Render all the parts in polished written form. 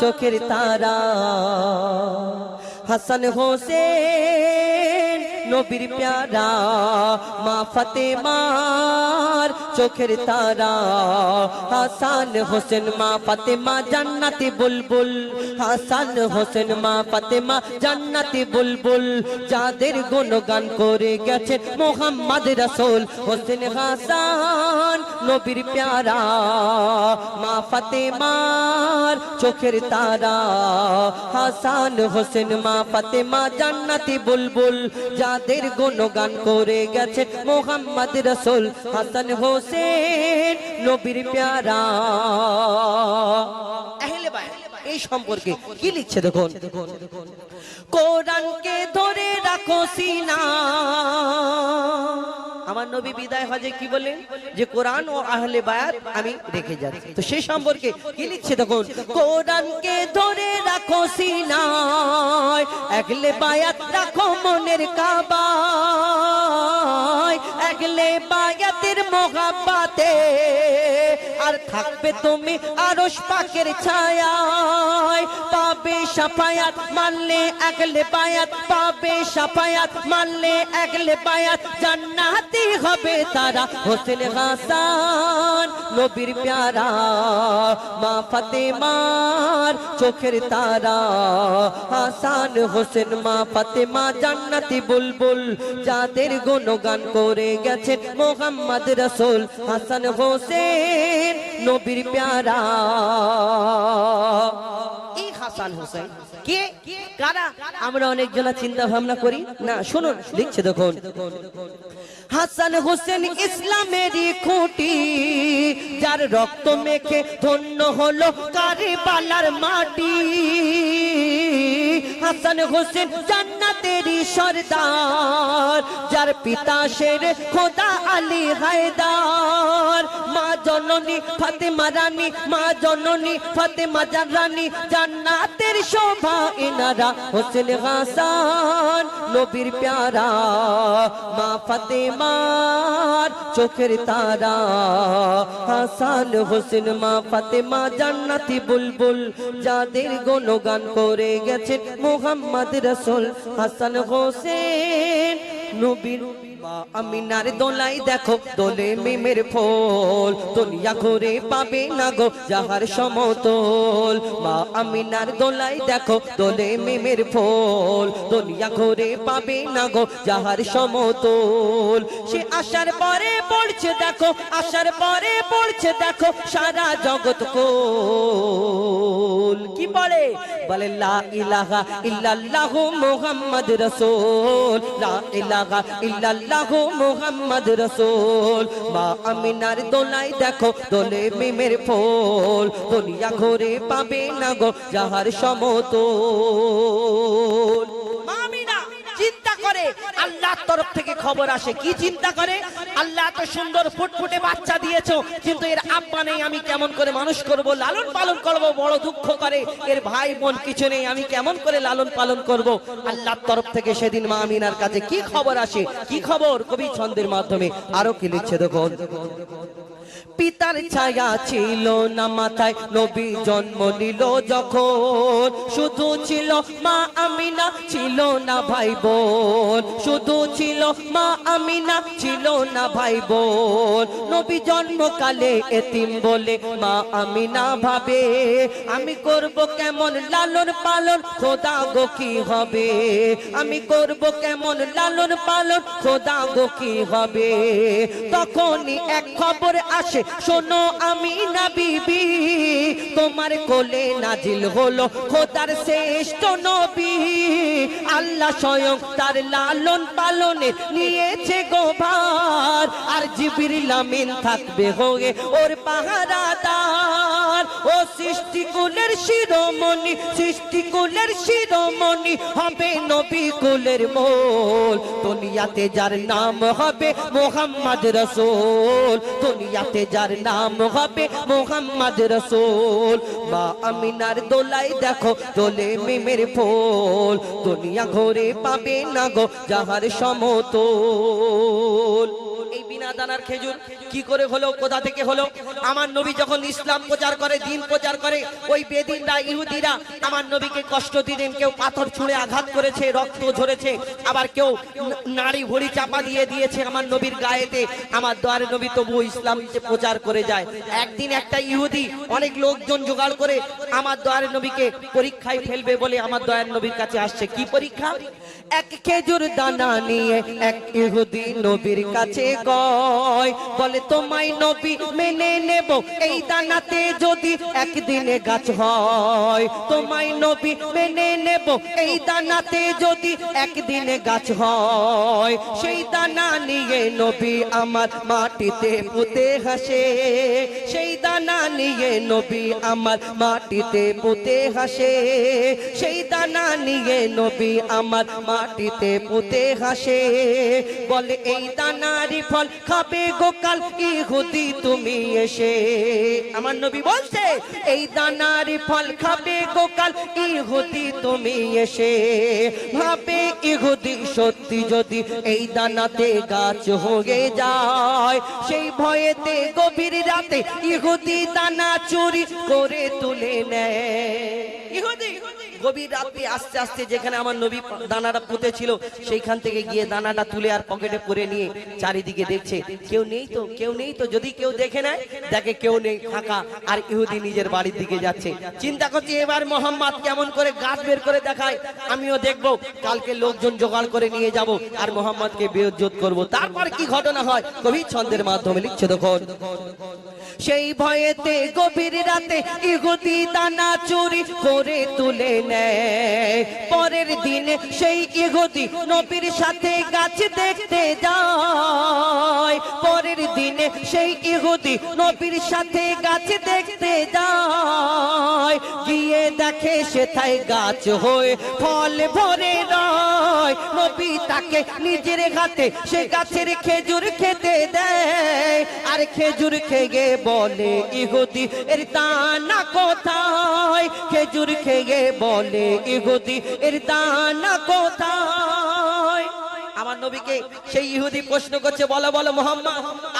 চোখের তারা হাসান হোসেন নবীর প্যারা মা ফাতেমার চোখের তারা হাসান হোসেন মা ফাতেমা জান্নাতি বুলবুল হাসান হোসেন মা ফাতেমা জান্নাতি বুলবুল যাদের গুণগান করে গেছেন মুহাম্মদ রাসূল হোসেন হাসান নবীর প্যারা মা ফাতেমার চোখের তারা হাসান হোসেন মা ফাতেমা জান্নাতি বুলবুল যাদের গুণগান করে গেছেন মুহাম্মদ রাসূল হাসান হোসেন নবীর প্যারা আহলে বাইত এই সম্পর্কে কি লিখছে দেখুন কোরআনকে ধরে রাখো সিনা আমার নবী বিদায় হজে কি বলেন যে কোরআন ও আহলে বায়াত আমি রেখে যাচ্ছি তো সেই সম্পর্কে কি লিখছে দেখুন কোরআনকে ধরে রাখো সিনায় আহলে বায়াত রাখো মনের কাবায় আহলে বায়াতের মোহাব্বতে আর থাকবে তুমি আরশ পাকের ছায়ায় পাবে শাফায়াত মানলে আহলে বায়াত পাবে শাফায়াত মানলে আহলে বায়াত জান্নাতি হবে তারা হোসেন হাসান নবীর প্যারা মা ফাতেমার চোখের তারা হাসান হোসেন মা ফাতেমা জান্নাতি বুলবুল যাদের গুণগান করে গেছেন মুহাম্মদ রাসূল হাসান হোসেন নবীর প্যারা এই হাসান হোসেন কে কারা আমরা অনেক জন চিন্তা ভাবনা করি না শুনুন লিখছে দেখুন হাসান হোসেন ইসলামেরই খুঁটি যার রক্ত মেখে ধন্য হলো কারবালার মাটি হাসান হোসেন জান্নাতেরই সরদার যার পিতা শের খোদা আলী হায়দার মা জননী ফাতেমা রানী মা জননী ফাতেমা রানী জান্নাতের শোভা এনারা হোসেন হাসান নবীর প্যারা মা ফাতেমার চোখের তারা হাসান হোসেন মা ফাতেমা জান্নাতি বুলবুল যাদের গুণগান করে গেছেন মুহাম্মদ রাসূল হাসান হোসেন নবীর মা আমিনার দোলাই দেখো দোলে মিমের ফল দুনিয়া ঘুরে পাবে না গো যাহার সমতল মা আমিনার দোলাই দেখো দোলে মিমের ফল দুনিয়া ঘুরে পাবে না গো যাহার সমতল সে আসার পরে পড়ছে দেখো আসার পরে পড়ছে দেখো সারা জগৎ কোল কি পড়ে বলে লা ইলাহা ইল্লাল্লাহু মুহাম্মদ রাসূল লা ইলাহা ইল্লাল্লাহু মুহাম্মদ রাসূল মা আমিনার দোলাই দেখো দোলে মিমের ফল দুনিয়া ঘুরে পাবে না গো যাহার সমতল মা আমিনা চিন্তা করে আল্লাহর তরফ থেকে খবর আসে কি চিন্তা করে আল্লাহ এত সুন্দর ফুটফুটে বাচ্চা দিয়েছো কিন্তু এর আব্বা নেই আমি কেমন করে মানুষ করব লালন পালন করব বড় দুঃখ করে এর ভাই বোন কিছু নেই আমি কেমন করে লালন পালন করব আল্লাহর তরফ থেকে সেদিন মা আমিনার কাছে কি খবর আসে কি খবর কবি ছন্দের মাধ্যমে আরো কি লিখছে দেখুন পিতার ছায়া ছিল না মাথায় নবী জন্ম নিল যখন শুধু ছিল মা আমিনা ছিল না ভাই বোন শুধু ছিল মা আমিনা ছিল না ভাই বোন নবী জন্মকালে এতিম বলে মা আমিনা ভাবে আমি করব কেমন লালন পালন খোদা গো কি হবে আমি করব কেমন লালন পালন খোদা গো কি হবে তখনই এক খবর আসে শোনো আমিনা বিবি তোমার কোলে নাজিল হলো খোদার শ্রেষ্ঠ নবী আল্লাহ স্বয়ং তার লালন পালনে নিয়েছে গোভার আর জিবরিল আমিন থাকবে হয়ে ওর পাহারাদার ও সৃষ্টিকুলের শিরোমণি হবে নবী কুলের মোল দুনিয়াতে যার নাম হবে মুহাম্মদ রাসূল দুনিয়াতে যার নাম হবে মুহাম্মদ রাসূল মা আমিনার দোলাই দেখো দোলে মিমের ফল দুনিয়া ঘুরে পাবে না গো যাহার সমতল এই বিনা দানার খেজুর কি করে হলো, কোথা থেকে হলো? আমার নবী যখন ইসলাম প্রচার করে, দিন প্রচার করে, ওই বেদিনরা ইহুদিরা আমার নবীকে কষ্ট দিলেন। কেউ পাথর ছুঁড়ে আঘাত করেছে, রক্ত ঝরেছে, আবার কেউ নাড়ি ভুঁড়ি চাপা দিয়ে দিয়েছে আমার নবীর গায়েতে। আমার দয়ার নবী তবুও ইসলাম প্রচার করে যায়। একদিন একটা ইহুদি অনেক লোকজন জোগাড় করে আমার দয়ার নবীকে পরীক্ষায় ফেলবে বলে আমার দয়ার নবীর কাছে আসছে। কি পরীক্ষা? এক খেজুর দানা নিয়ে এক ইহুদি নবীর কাছে গয়, বলে তোমায় নবী মেনে নেব এই দানাতে যদি একদিনে গাছ হয়। তোমায় নবী মেনে নেব এই দানাতে যদি একদিনে গাছ হয়। সেই দানা নিয়ে নবী আমার মাটিতে পুঁতে হাসে, সেই দানা নিয়ে নবী আমার মাটিতে পুঁতে হাসে, সেই দানা নিয়ে নবী আমার মাটিতে পুঁতে হাসে। বলে এই দানারই ফল খাবে গোকাল ইহুদি তুমি এসে। আমার নবী বলছে এই দানারই ফল খাবে গোকাল ইহুদি তুমি এসে। ভাবে ইহুদি সত্যি যদি এই দানাতে গাছ হয়ে যায়, সেই ভয়েতে গভীর রাতে ইহুদি দানা চুরি করে তুলে নেয়। ইহুদি গভীর রাতে আস্তে আস্তে যেখানে আমার নবী দানাটা পুঁতে ছিল সেইখান থেকে গিয়ে দানাটা তুলে আর পকেটে পরে নিয়ে চারিদিকে দেখছে, কেউ নেই তো, কেউ নেই তো। যদি কেউ দেখে নেয়, দেখে কেউ নেই, ফাঁকা। আর ইহুদি নিজের বাড়ির দিকে যাচ্ছে। চিন্তা করছে এবার মোহাম্মদ কেমন করে গাছ বের করে দেখায়, আমিও দেখবো। কালকে লোকজন জোগাড় করে নিয়ে যাব আর মোহাম্মদকে বেইজ্জত করব। তারপর কি ঘটনা হয় কবি ছন্দের মাধ্যমে লিখছে দেখুন। সেই ভয়েতে গভীর রাতে ইহুদি দানা চুরি করে তুলে নেয়। পরের দিনে সেই ইহুদি নবীর সাথে গাছ দেখতে যায়। পরের দিনে সেই ইহুদি নবীর সাথে গাছ দেখতে যায়। গিয়ে দেখে সেথায় গাছ হয়ে ফল ভরে রয়। নবী তাকে নিজের হাতে সে গাছের খেজুর খেতে দেয়। আর খেজুর খেয়ে বলে ইহুদি এর দানা কোথায়? খেজুর খেয়ে বলে ইহুদি এর দানা কোথায়? আমার নবীকে সেই ইহুদি প্রশ্ন করছে, বলো বলো মোহাম্মদ,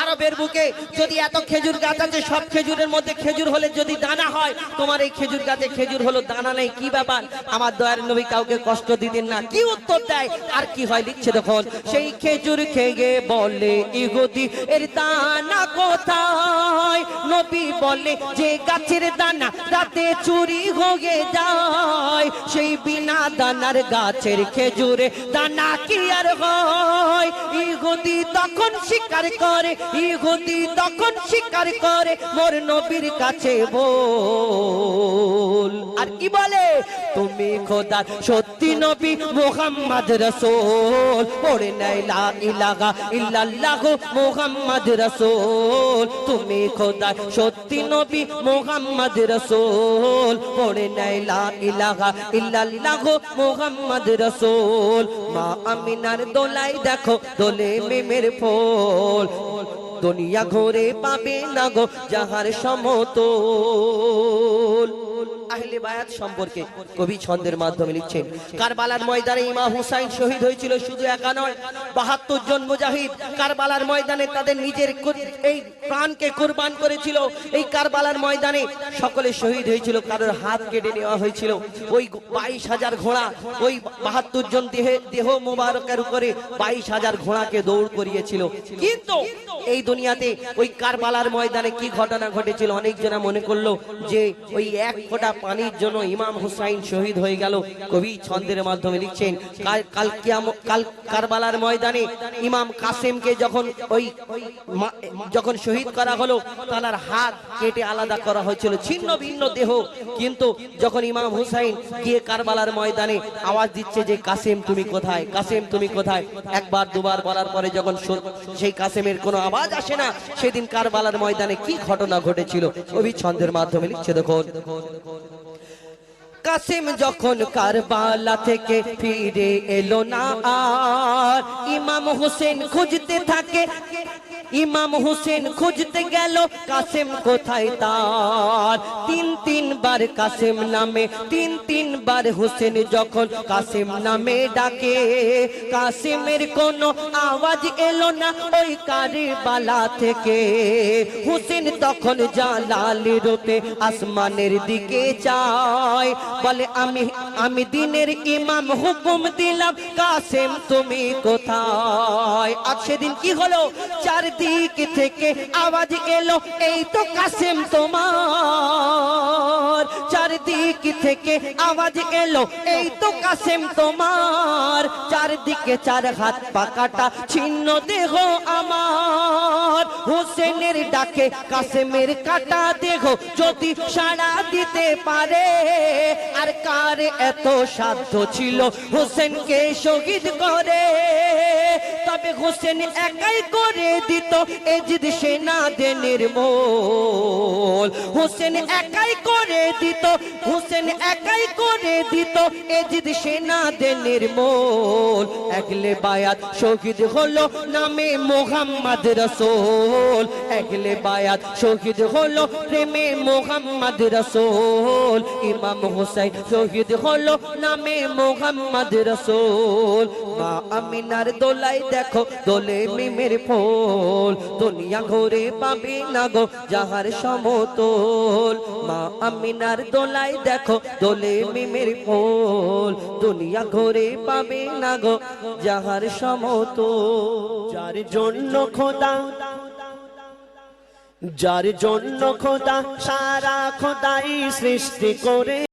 আরবের বুকে যদি এত খেজুর গাছ আছে, সব খেজুরের মধ্যে খেজুর হলে যদি দানা হয়, তোমার এই খেজুর গাছে খেজুর হলো, দানা নেই, কি ব্যাপার? আমার দয়ার নবী কাউকে কষ্ট দিতেন না। কি উত্তর দেয় আর কি হয় লিখছে দেখুন। সেই খেজুর খেয়ে বলে ইহুদি এর দানা কোথায়? নবী বলে যে গাছের দানা রাতে চুরি হয়ে যায়। সেই বিনা দানার গাছের খেজুরে দানা কি আর হয়? ইহুদি তখন স্বীকার করে, ইহুদি তখন স্বীকার করে, মোর নবীর কাছে বল। আর কি বলে? তুমি খোদার সত্যি নবী মুহাম্মদ রাসূল। পড়ে নাই লা ইলাহা ইল্লাল্লাহ মুহাম্মদ রাসূল। তুমি খোদার সত্যি নবী মুহাম্মদ রাসূল। পড়ে নাই লা ইলাহা ইল্লাল্লাহ মুহাম্মদ রাসূল। মা আমিনার দোলাই দেখো দোলে মিমের ফুল। দুনিয়া ঘুরে পাবে না গো যাহার সমতল। আহলে বায়াত সম্পর্কে কবি ছন্দের মাধ্যমে লিখছেন, কারবালার ময়দানে ইমাম হুসাইন শহীদ হয়েছিল। শুধু একা নয়, ৭২ জন মুজাহিদ কারবালার ময়দানে তাদের নিজের এই প্রাণকে কুরবান করেছিল। এই কারবালার ময়দানে সকলে শহীদ হয়েছিল, কারোর হাত কেটে নেওয়া হয়েছিল। ওই ২২,০০০ ঘোড়া, ওই ৭২ জন দেহ মোবারকের উপরে ২২,০০০ ঘোড়াকে দৌড় করিয়েছিল। কিন্তু এই দুনিয়াতে ওই কারবালার ময়দানে কি ঘটনা ঘটেছিল? অনেকজনা মনে করলো যে ওই এক ফোঁটা পানির জন্য ইমাম হুসাইন শহীদ হয়ে গেল। কবি ছন্দের মাধ্যমে লিখছেন, কাল কারবালার ময়দানে ইমাম কাসেমকে যখন শহীদ করা হলো, তার হাত কেটে আলাদা করা হয়েছিল, ছিন্ন ভিন্ন দেহ। কিন্তু যখন ইমাম হুসাইন গিয়ে কারবালার ময়দানে আওয়াজ দিচ্ছে যে কাসেম তুমি কোথায়, কাসেম তুমি কোথায়, একবার দুবার বলার পরে যখন সেই কাসেমের কোনো আওয়াজ আসে না, সেদিন কারবালার ময়দানে কি ঘটনা ঘটেছিল কবি ছন্দের মাধ্যমে লিখছে দেখুন। কাসেম যখন কারবালা থেকে ফিরে এলো না আর, ইমাম হোসেন খুঁজতে থাকে ইমাম হোসেন খুঁজতে গেল কাসেম কোথায় তার। তিন বার কাসেম নামে, তিন বার হোসেন যখন কাসেম নামে ডাকে, কাসেমের কোনো আওয়াজ এলো না ওই কারবালা থেকে। হোসেন তখন জালালি রূপে আসমানের দিকে চায়, বলে আমি দিনের ইমাম, হুকুম দিলাম কাসেম তুমি কোথায়। আর সেদিন কি হলো, চারদিক থেকে আওয়াজ এলো এই তো কাসেম তোমার। চারদিক থেকে আওয়াজ এলো এই তো কাসেম তোমার। চারদিকে চার হাত পাকাটা ছিন্ন দেহ আমার। হোসেনের ডাকে কাসেমের কাটা দেহ যদি সাড়া দিতে পারে। আর কার এত সাধ্য ছিল হোসেনকে শহীদ করে। তবে হোসেন একাই করে দিত এজিদ সেনাদের নির্মূল। হোসেন একাই করে দিত, হোসেন একাই করে দিত এজিদ সেনাদের নির্মূল। আগলে বায়াত শহীদ হলো নামে মোহাম্মদ রসুল। আগলে বায়াত শহীদ হলো প্রেমে মোহাম্মদ রসুল। ইমাম হোসেন শহীদ হলো নামে মোহাম্মদ রসুল। মা আমিনার দোলাই দেখো দোলে মিমের ফুল। দুনিয়া ঘুরে পাবে না গো যাহার সমতল। মা আমিনার দোলাই দেখো দোলে মিমের ফুল। দুনিয়া ঘুরে পাবে না গো যাহার সমতল। যার জন্য খোদা, যার জন্য খোদা সারা খোদাই সৃষ্টি করে